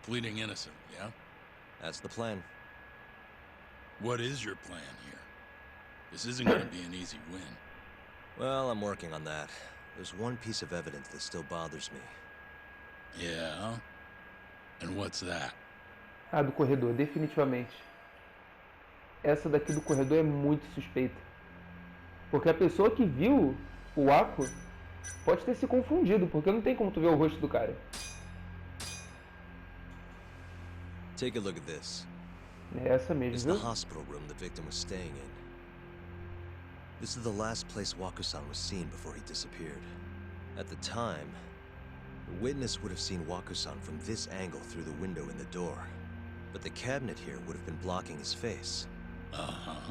Pleading innocent, yeah? That's the plan. What is your plan here? This isn't gonna be an easy win. Well, I'm working on that. There's one piece of evidence that still bothers me. Yeah? And what's that? Do corredor, definitivamente. essa daqui do corredor é muito suspeita. Porque a pessoa que viu o Ako pode ter se confundido, porque não tem como tu ver o rosto do cara. Take a look at this. É essa mesmo, It's the viu? hospital room the victim was staying in. This is the last place Waku-san was seen before he disappeared. At the time, the witness would have seen Waku-san from this angle through the window in the door. But the cabinet here would have been blocking his face.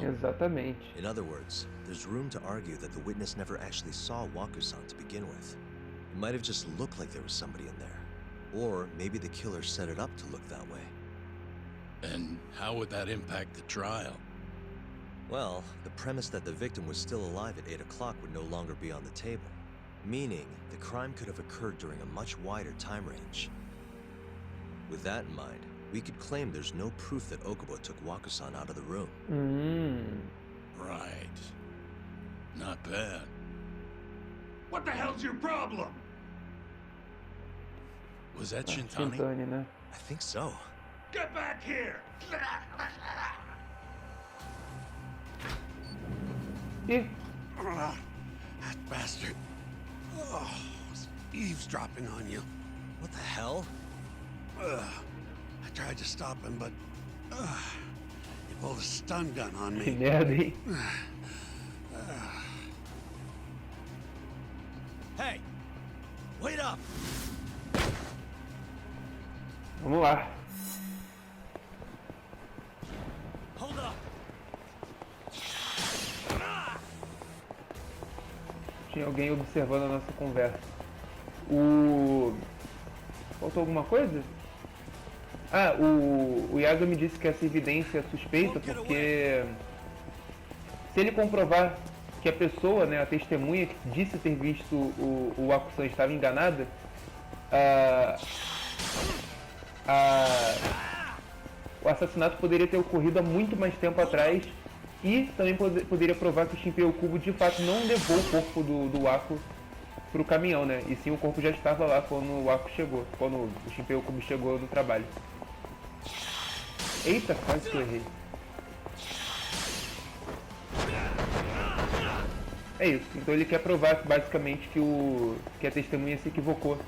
Exatamente. In other words, there's room to argue that the witness never actually saw Waku-san to begin with. It might have just looked like there was somebody in there. Or maybe the killer set it up to look that way. And how would that impact the trial? Well, the premise that the victim was still alive at 8 o'clock would no longer be on the table. Meaning, the crime could have occurred during a much wider time range. With that in mind, we could claim there's no proof that Okubo took Waku-san out of the room. Right. Not bad. What the hell's your problem? Was that Shintani? Shintani, né? I think so. Get back here! Ih, That bastard. Oh, was eavesdropping on you. What the hell? I tried to stop him, but he pulled a stun gun on que me. merda, hein? Hey! Wait up! Vamos lá. Hold up! Tinha alguém observando a nossa conversa. Faltou alguma coisa? Ah, o Yaga me disse que essa evidência é suspeita porque se ele comprovar que a pessoa, né, a testemunha que disse ter visto o Waku-san estava enganada, o assassinato poderia ter ocorrido há muito mais tempo atrás e também poderia provar que o Shinpei Okubo de fato não levou o corpo do Waku pro caminhão, né? E sim, o corpo já estava lá quando o Waku chegou, quando o Shinpei Okubo chegou no trabalho. Eita, quase que eu errei. É isso, então ele quer provar basicamente que a testemunha se equivocou,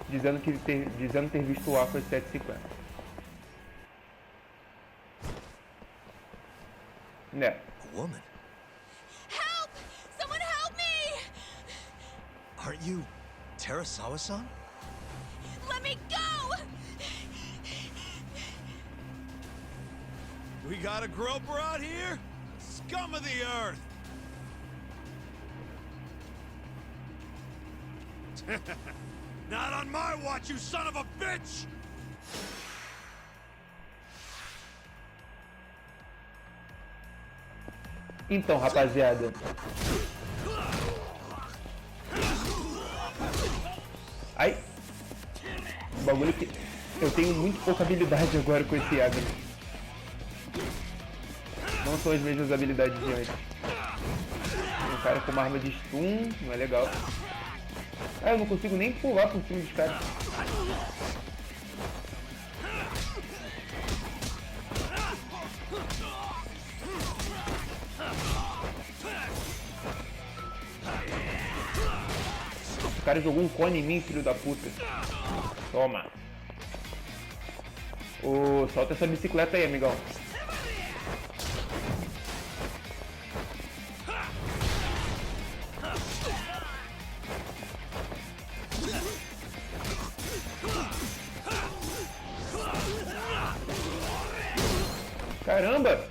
dizendo ter visto o Waku às 7h50. Né? A woman? Help! Someone help me! Aren't you Terasawa-san? Let me go! We got a groper out here? Scum of the earth! Not on my watch, you son of a bitch! Então, rapaziada. Ai. O bagulho que eu tenho muito pouca habilidade agora com esse Yaga. Não são as mesmas habilidades de antes. Um cara com uma arma de stun, não é legal. Ah, eu não consigo nem pular por cima dos caras. O cara jogou um cone em mim, filho da puta. Toma. Solta essa bicicleta aí, amigão. Caramba!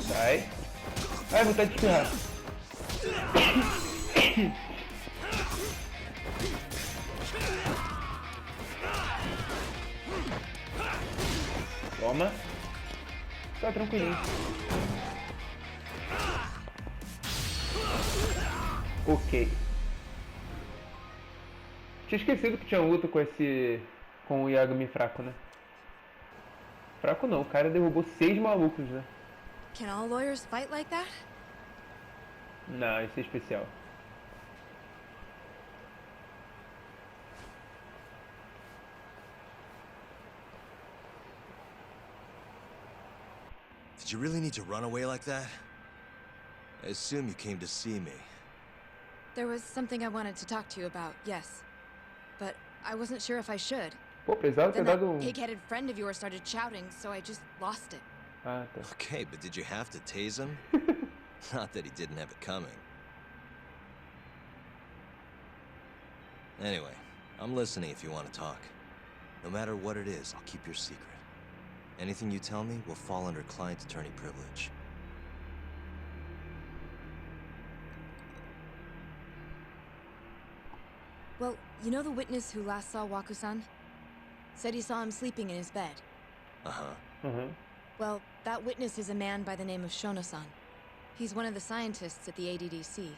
Sai. Ai, vou estar de espirrar. Toma. Tá tranquilinho. Ok. Tinha esquecido que tinha luta com o Yagami fraco, né? Fraco não, o cara derrubou 6 malucos, né? Can all lawyers fight like that? Não, isso é especial. Did you really need to run away like that? I assume you came to see me. There was something I wanted to talk to you about, yes. But I wasn't sure if I should. Pô, precisava ter Then that dado. pig-headed friend of yours started shouting, so I just lost it. Ah, tá. Okay, but did you have to tase him? Not that he didn't have it coming. Anyway, I'm listening if you want to talk. No matter what it is, I'll keep your secret. Anything you tell me will fall under client attorney privilege. Well, you know the witness who last saw Waku-san? Said he saw him sleeping in his bed. Uh-huh. Well, that witness is a man by the name of Shono-san. He's one of the scientists at the ADDC.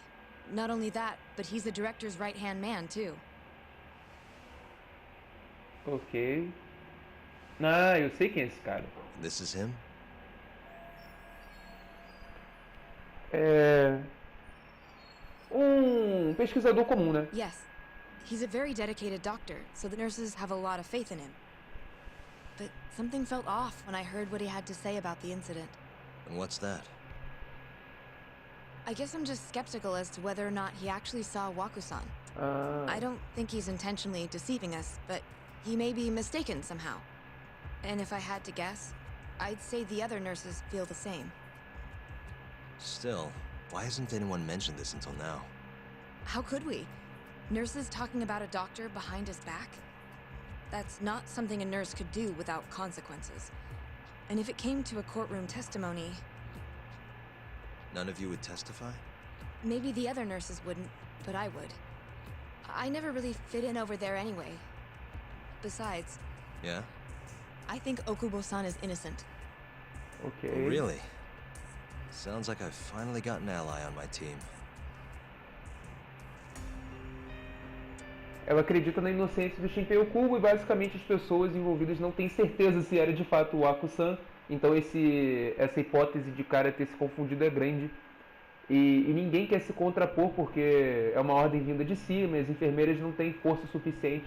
Not only that, but he's the director's right-hand man, too. Ok. Ah, eu sei quem é esse cara. This is him? É. Pesquisador comum, né? Yes. He's a very dedicated doctor, so the nurses have a lot of faith in him. But something felt off when I heard what he had to say about the incident. And what's that? I guess I'm just skeptical as to whether or not he actually saw Waku-san. Ah. I don't think he's intentionally deceiving us, but he may be mistaken somehow. And if I had to guess, I'd say the other nurses feel the same. Still, why hasn't anyone mentioned this until now? How could we? Nurses talking about a doctor behind his back? That's not something a nurse could do without consequences. And if it came to a courtroom testimony, None of you would testify? maybe the other nurses wouldn't, but I would. I never really fit in over there anyway. Besides, Yeah? I think Okubo-san is innocent. Ok. Oh, really? Sounds like I've finally got an ally on my team. Ela acredita na inocência do Shinpei Okubo e basicamente as pessoas envolvidas não têm certeza se era de fato o Aku-san. Então essa hipótese de cara ter se confundido é grande. E ninguém quer se contrapor porque é uma ordem vinda de cima e as enfermeiras não têm força suficiente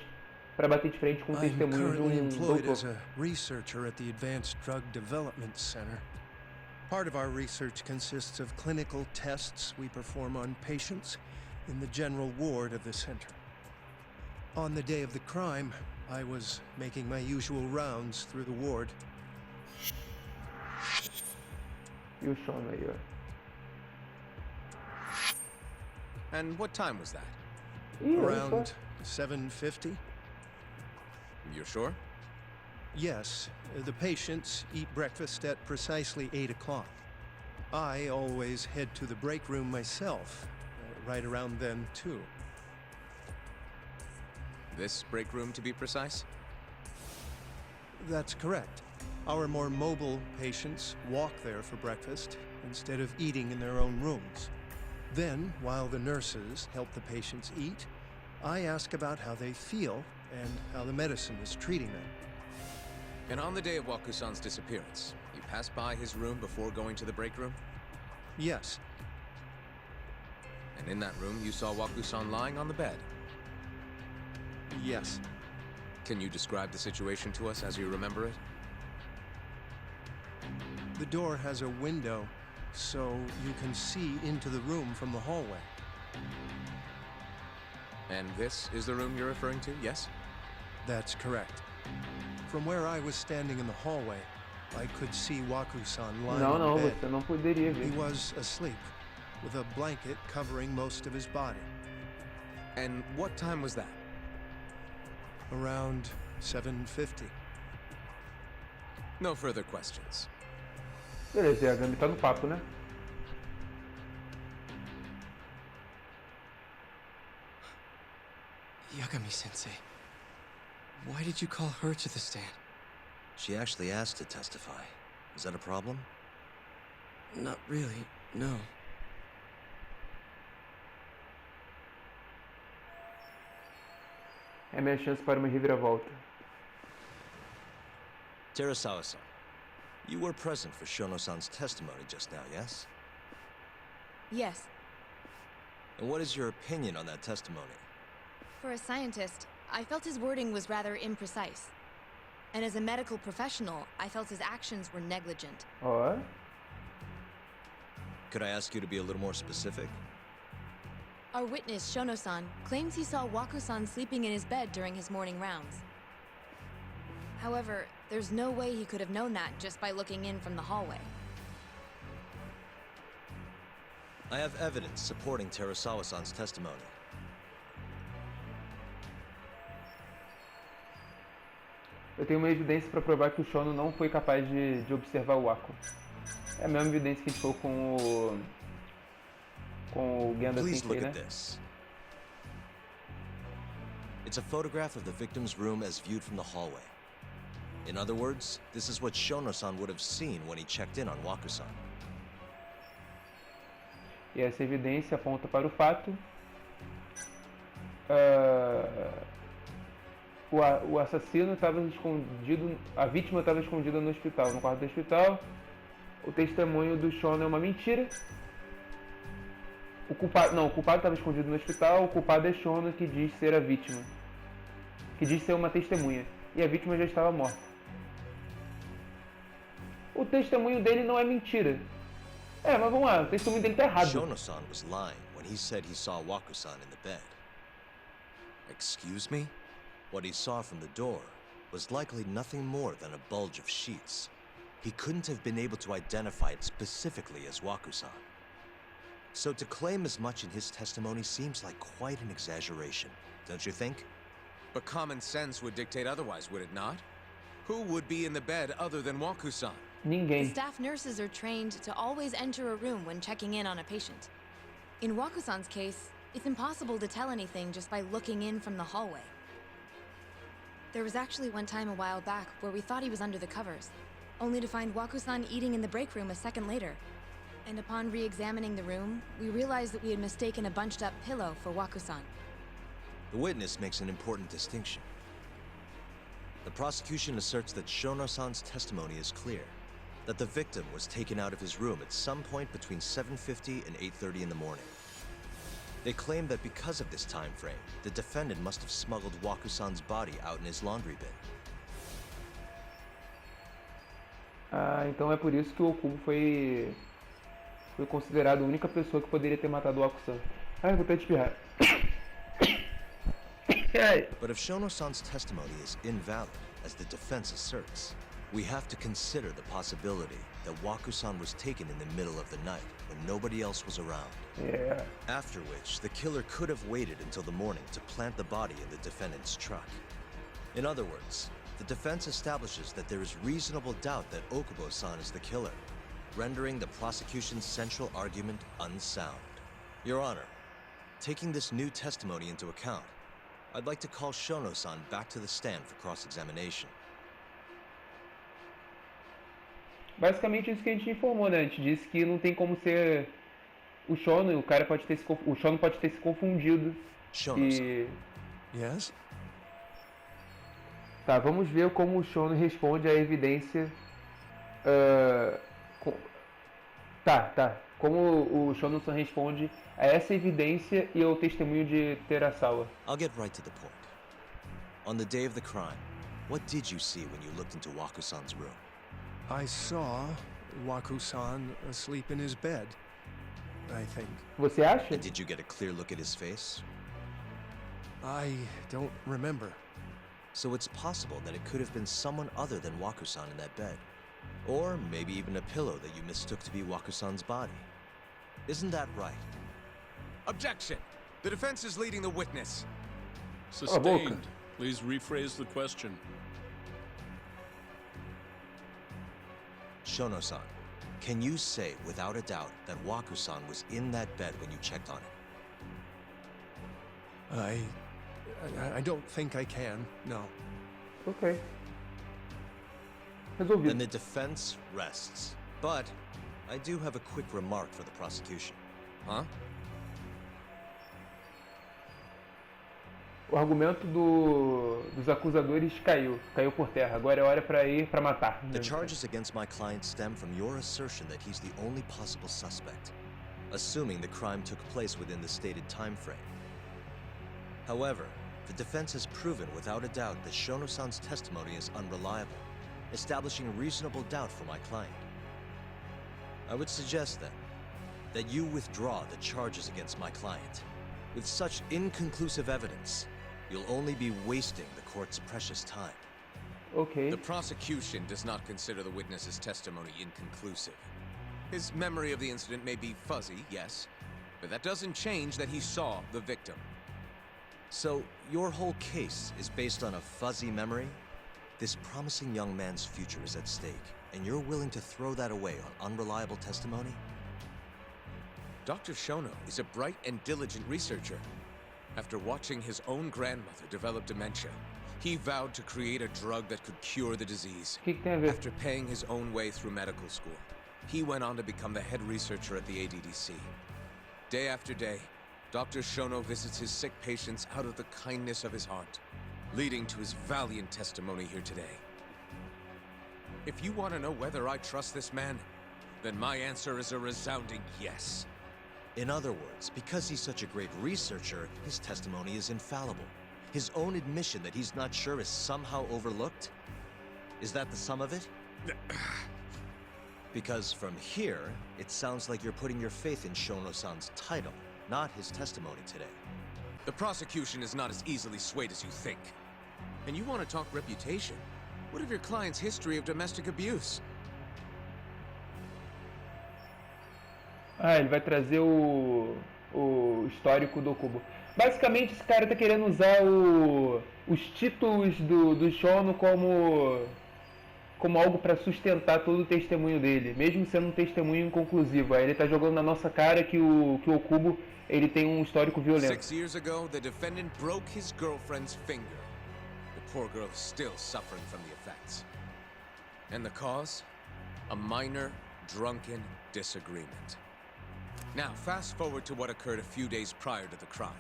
para bater de frente com o I'm testemunho de currently employed as doutor. a researcher at the Advanced Drug Development Center. Part of our research consists of clinical tests we perform on patients in the general ward of the center. On the day of the crime, I was making my usual rounds through the ward. E o Shono aí, ó. And what time was that? Ih, olha só. Around 7:50? You're sure? Yes, the patients eat breakfast at precisely 8 o'clock. I always head to the break room myself, right around then too. This break room, to be precise? That's correct. Our more mobile patients walk there for breakfast instead of eating in their own rooms. Then, while the nurses help the patients eat, I ask about how they feel and how the medicine is treating them. And on the day of Waku-san's disappearance, you passed by his room before going to the break room? Yes, And in that room, you saw Waku-san lying on the bed. yes. Can you describe the situation to us as you remember it? The door has a window, so you can see into the room from the hallway. And this is the room you're referring to, yes? That's correct. From where I was standing in the hallway, I could see Waku-san lying Não, on não, the bed. você não poderia He ver. was asleep, with a blanket covering most of his body. And what time was that? Around 7:50. No further questions. Beleza, e a Gami tá no papo, né? Yagami-sensei, why did you call her to the stand? She actually asked to testify. Is that a problem? Not really, no. É minha chance para uma reviravolta. Terasawa-san, you were present for Shono-san's testimony just now, yes? Yes, And what is your opinion on that testimony? for a scientist, I felt his wording was rather imprecise. And as a medical professional, I felt his actions were negligent. Ó, Could I ask you to be a little more specific? Our witness, Shono-san, claims he saw Waku-san sleeping in his bed during his morning rounds. However, there's no way he could have known that just by looking in from the hallway. I have evidence supporting Terasawa-san's testimony. Eu tenho uma evidência para provar que o Shono não foi capaz de observar o Waku. É a mesma evidência que a gente falou com o Genda Please Sensei, look né? at this. It's a photograph of the victim's room as viewed from the hallway. In other words, this is what Shono-san would have seen when he checked in on Waku-san. E essa evidência aponta para o fato o assassino estava escondido, a vítima estava escondida no hospital, no quarto do hospital. O testemunho do Shono é uma mentira. O culpado estava escondido no hospital. O culpado é Shono, que diz ser a vítima, que diz ser uma testemunha, e a vítima já estava morta. O testemunho dele não é mentira. Mas vamos lá, o testemunho dele tá errado. Shono-san was lying when he said he saw Waku-san in the bed. Excuse me? What he saw from the door was likely nothing more than a bulge of sheets. He couldn't have been able to identify it specifically as Waku-san. So to claim as much in his testimony seems like quite an exaggeration, don't you think? But common sense would dictate otherwise, would it not? Who would be in the bed other than Waku-san? Ninguém. The staff nurses are trained to always enter a room when checking in on a patient. In Waku-san's case, it's impossible to tell anything just by looking in from the hallway. There was actually one time a while back where we thought he was under the covers, only to find Waku-san eating in the break room a second later. And upon re-examining the room, we realized that we had mistaken a bunched-up pillow for Waku-san. The witness makes an important distinction. The prosecution asserts that Shono-san's testimony is clear, that the victim was taken out of his room at some point between 7:50 and 8:30 in the morning. They claim that because of this time frame, the defendant must have smuggled Waku-san's body out in his laundry bin. Então é por isso que o Okubo foi considerado a única pessoa que poderia ter matado o Waku-san. Vou até espirrar. But if Shono-san's testimony is invalid, as the defense asserts, we have to consider the possibility that Waku-san was taken in the middle of the night when nobody else was around. Yeah. After which, the killer could have waited until the morning to plant the body in the defendant's truck. In other words, the defense establishes that there is reasonable doubt that Okubo-san is the killer, rendering the prosecution's central argument unsound. Your Honor, taking this new testimony into account, I'd like to call Shono-san back to the stand for cross-examination. Basicamente isso que a gente informou, né? A gente disse que não tem como ser o Shono, o Shono pode ter se confundido. Shono-san. Yes? Tá, vamos ver como o Shono responde à evidência. Como o Shono-san responde a essa evidência e ao testemunho de Terasawa. I'll get right to the point. On the day of the crime, what did you see when you looked into Waku-san's room? I saw Waku-san asleep in his bed, I think. Você acha? And did you get a clear look at his face? I don't remember. So it's possible that it could have been someone other than Waku-san in that bed. Or maybe even a pillow that you mistook to be Waku-san's body. Isn't that right? Objection! The defense is leading the witness. Sustained. Please rephrase the question. Shono-san, can you say without a doubt that Waku-san was in that bed when you checked on it? I don't think I can, no. Ok. Resolvido. Then the defense rests. But I do have a quick remark for the prosecution. Huh? O argumento dos acusadores caiu por terra. Agora é hora para ir para matar. The charges against my client stem from your assertion that he's the only possible suspect, assuming the crime took place within the stated time frame. However, the defense has proven without a doubt that Shono-san's testimony is unreliable, establishing reasonable doubt for my client. I would suggest then that you withdraw the charges against my client. With such inconclusive evidence, you'll only be wasting the court's precious time. Ok. The prosecution does not consider the witness's testimony inconclusive. His memory of the incident may be fuzzy, yes, but that doesn't change that he saw the victim. So, your whole case is based on a fuzzy memory? This promising young man's future is at stake, and you're willing to throw that away on unreliable testimony? Dr. Shono is a bright and diligent researcher. After watching his own grandmother develop dementia, he vowed to create a drug that could cure the disease. O que tem a ver? After paying his own way through medical school, he went on to become the head researcher at the ADDC. Day after day, Dr. Shono visits his sick patients out of the kindness of his heart, leading to his valiant testimony here today. If you want to know whether I trust this man, then my answer is a resounding yes. In other words, because he's such a great researcher, his testimony is infallible. His own admission that he's not sure is somehow overlooked? Is that the sum of it? Because from here, it sounds like you're putting your faith in Shono-san's title, not his testimony today. The prosecution is not as easily swayed as you think. And you want to talk reputation? What of your client's history of domestic abuse? Ah, ele vai trazer o histórico do Okubo. Basicamente, esse cara tá querendo usar os títulos do Shono como algo para sustentar todo o testemunho dele, mesmo sendo um testemunho inconclusivo. Aí ele tá jogando na nossa cara que o Okubo ele tem um histórico violento. 6 years ago, the defendant broke his girlfriend's finger. The poor girl is still suffering from the effects. And the cause? A minor, drunken disagreement. Now, fast forward to what occurred a few days prior to the crime.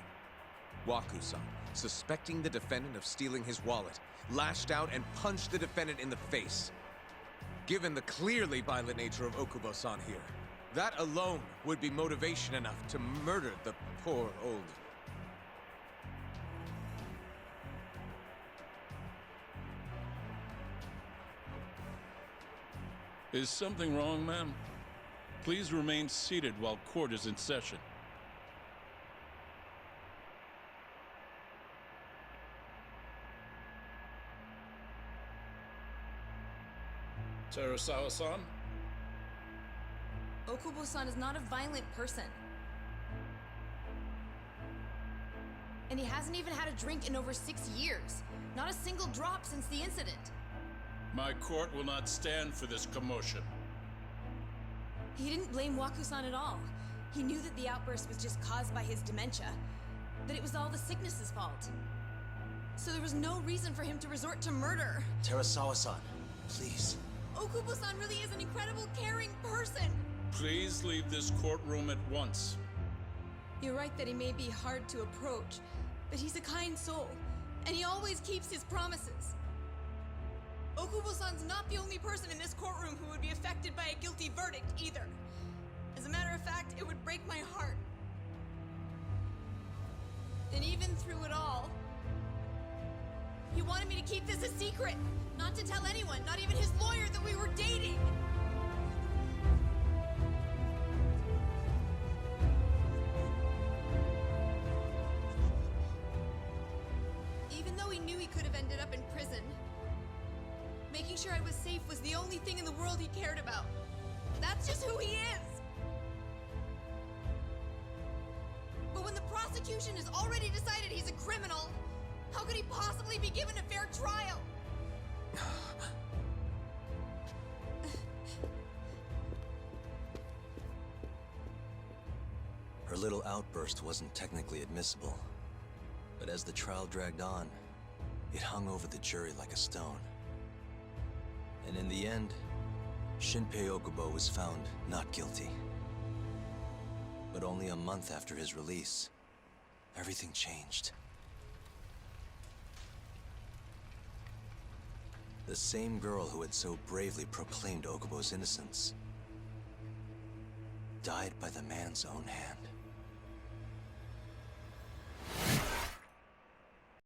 Waku-san, suspecting the defendant of stealing his wallet, lashed out and punched the defendant in the face. Given the clearly violent nature of Okubo-san here, that alone would be motivation enough to murder the poor old... Is something wrong, ma'am? Please remain seated while court is in session. Terasawa-san? Okubo-san is not a violent person. And he hasn't even had a drink in over 6 years. Not a single drop since the incident. My court will not stand for this commotion. He didn't blame Waku-san at all. He knew that the outburst was just caused by his dementia, that it was all the sickness's fault. So there was no reason for him to resort to murder. Terasawa-san, please. Okubo-san really is an incredible, caring person. Please leave this courtroom at once. You're right that he may be hard to approach, but he's a kind soul, and he always keeps his promises. Okubo-san's not the only person in this courtroom who would be affected by a guilty verdict, either. As a matter of fact, it would break my heart. And even through it all, he wanted me to keep this a secret, not to tell anyone, not even his lawyer, that we were dating. Even though he knew he could have ended up in prison, making sure I was safe was the only thing in the world he cared about. That's just who he is! But when the prosecution has already decided he's a criminal, how could he possibly be given a fair trial? Her little outburst wasn't technically admissible, but as the trial dragged on, it hung over the jury like a stone. And in the end, Shinpei Okubo was found not guilty. But only a month after his release, everything changed. The same girl who had so bravely proclaimed Okubo's innocence died by the man's own hand.